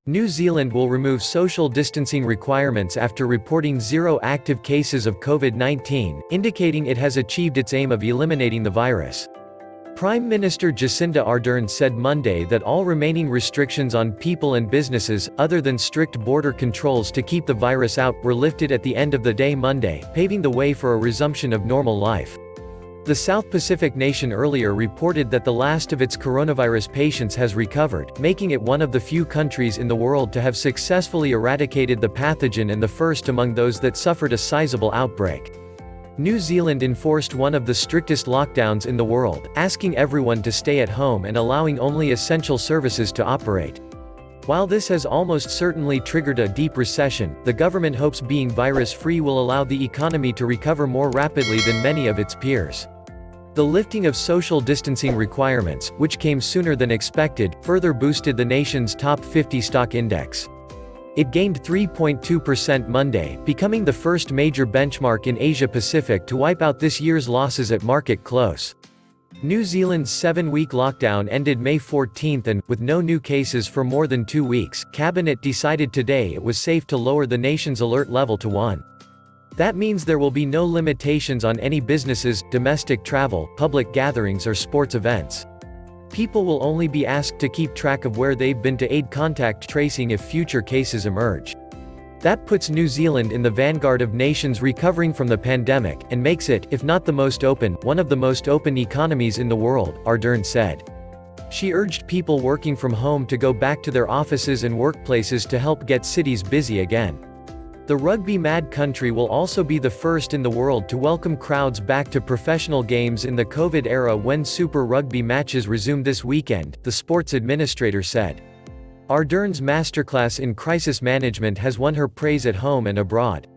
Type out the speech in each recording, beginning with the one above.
New Zealand will remove social distancing requirements after reporting 0 active cases of COVID-19, indicating it has achieved its aim of eliminating the virus. Prime Minister Jacinda Ardern said Monday that all remaining restrictions on people and businesses, other than strict border controls to keep the virus out, were lifted at the end of the day Monday, paving the way for a resumption of normal life. The South Pacific nation earlier reported that the last of its coronavirus patients has recovered, making it one of the few countries in the world to have successfully eradicated the pathogen and the first among those that suffered a sizable outbreak. New Zealand enforced one of the strictest lockdowns in the world, asking everyone to stay at home and allowing only essential services to operate. While this has almost certainly triggered a deep recession, the government hopes being virus-free will allow the economy to recover more rapidly than many of its peers. The lifting of social distancing requirements, which came sooner than expected, further boosted the nation's top 50 stock index. It gained 3.2% Monday, becoming the first major benchmark in Asia-Pacific to wipe out this year's losses at market close. New Zealand's 7-week lockdown ended May 14 and, with no new cases for more than 2 weeks, Cabinet decided today it was safe to lower the nation's alert level to 1. That means there will be no limitations on any businesses, domestic travel, public gatherings or sports events. People will only be asked to keep track of where they've been to aid contact tracing if future cases emerge. That puts New Zealand in the vanguard of nations recovering from the pandemic, and makes it, if not the most open, one of the most open economies in the world, Ardern said. She urged people working from home to go back to their offices and workplaces to help get cities busy again. The rugby-mad country will also be the first in the world to welcome crowds back to professional games in the COVID era when Super Rugby matches resume this weekend, the sports administrator said. Ardern's masterclass in crisis management has won her praise at home and abroad.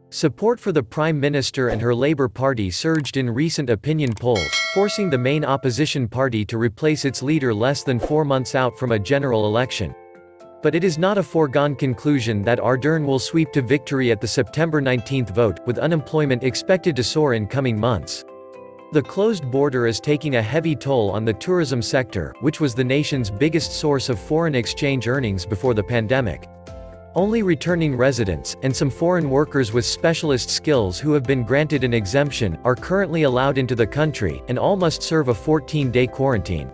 Support for the Prime Minister and her Labour Party surged in recent opinion polls, forcing the main opposition party to replace its leader less than 4 months out from a general election. But it is not a foregone conclusion that Ardern will sweep to victory at the September 19 vote, with unemployment expected to soar in coming months. The closed border is taking a heavy toll on the tourism sector, which was the nation's biggest source of foreign exchange earnings before the pandemic. Only returning residents, and some foreign workers with specialist skills who have been granted an exemption, are currently allowed into the country, and all must serve a 14-day quarantine.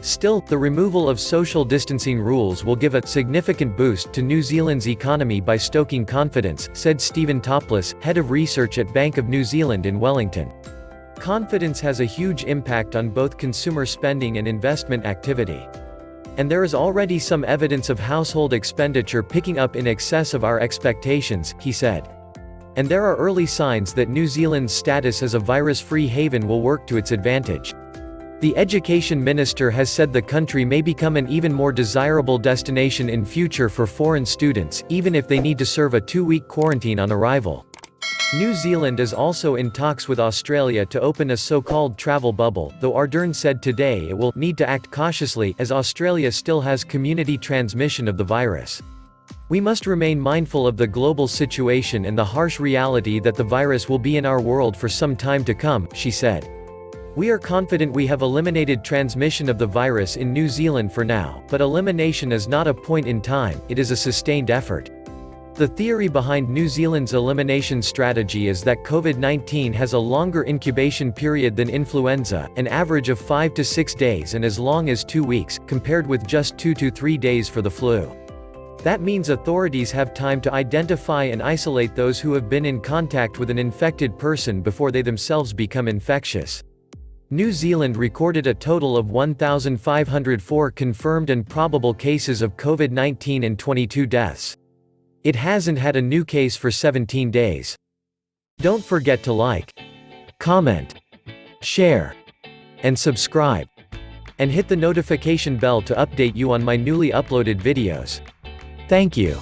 Still, the removal of social distancing rules will give a significant boost to New Zealand's economy by stoking confidence, said Stephen Topless, head of research at Bank of New Zealand in Wellington. Confidence has a huge impact on both consumer spending and investment activity. And there is already some evidence of household expenditure picking up in excess of our expectations, he said. And there are early signs that New Zealand's status as a virus-free haven will work to its advantage. The Education Minister has said the country may become an even more desirable destination in future for foreign students, even if they need to serve a 2-week quarantine on arrival. New Zealand is also in talks with Australia to open a so-called travel bubble, though Ardern said today it will need to act cautiously, as Australia still has community transmission of the virus. We must remain mindful of the global situation and the harsh reality that the virus will be in our world for some time to come, she said. We are confident we have eliminated transmission of the virus in New Zealand for now, but elimination is not a point in time, it is a sustained effort. The theory behind New Zealand's elimination strategy is that COVID-19 has a longer incubation period than influenza, an average of 5 to 6 days and as long as 2 weeks, compared with just 2 to 3 days for the flu. That means authorities have time to identify and isolate those who have been in contact with an infected person before they themselves become infectious. New Zealand recorded a total of 1,504 confirmed and probable cases of COVID-19 and 22 deaths. It hasn't had a new case for 17 days. Don't forget to like, comment, share, and subscribe. And hit the notification bell to update you on my newly uploaded videos. Thank you.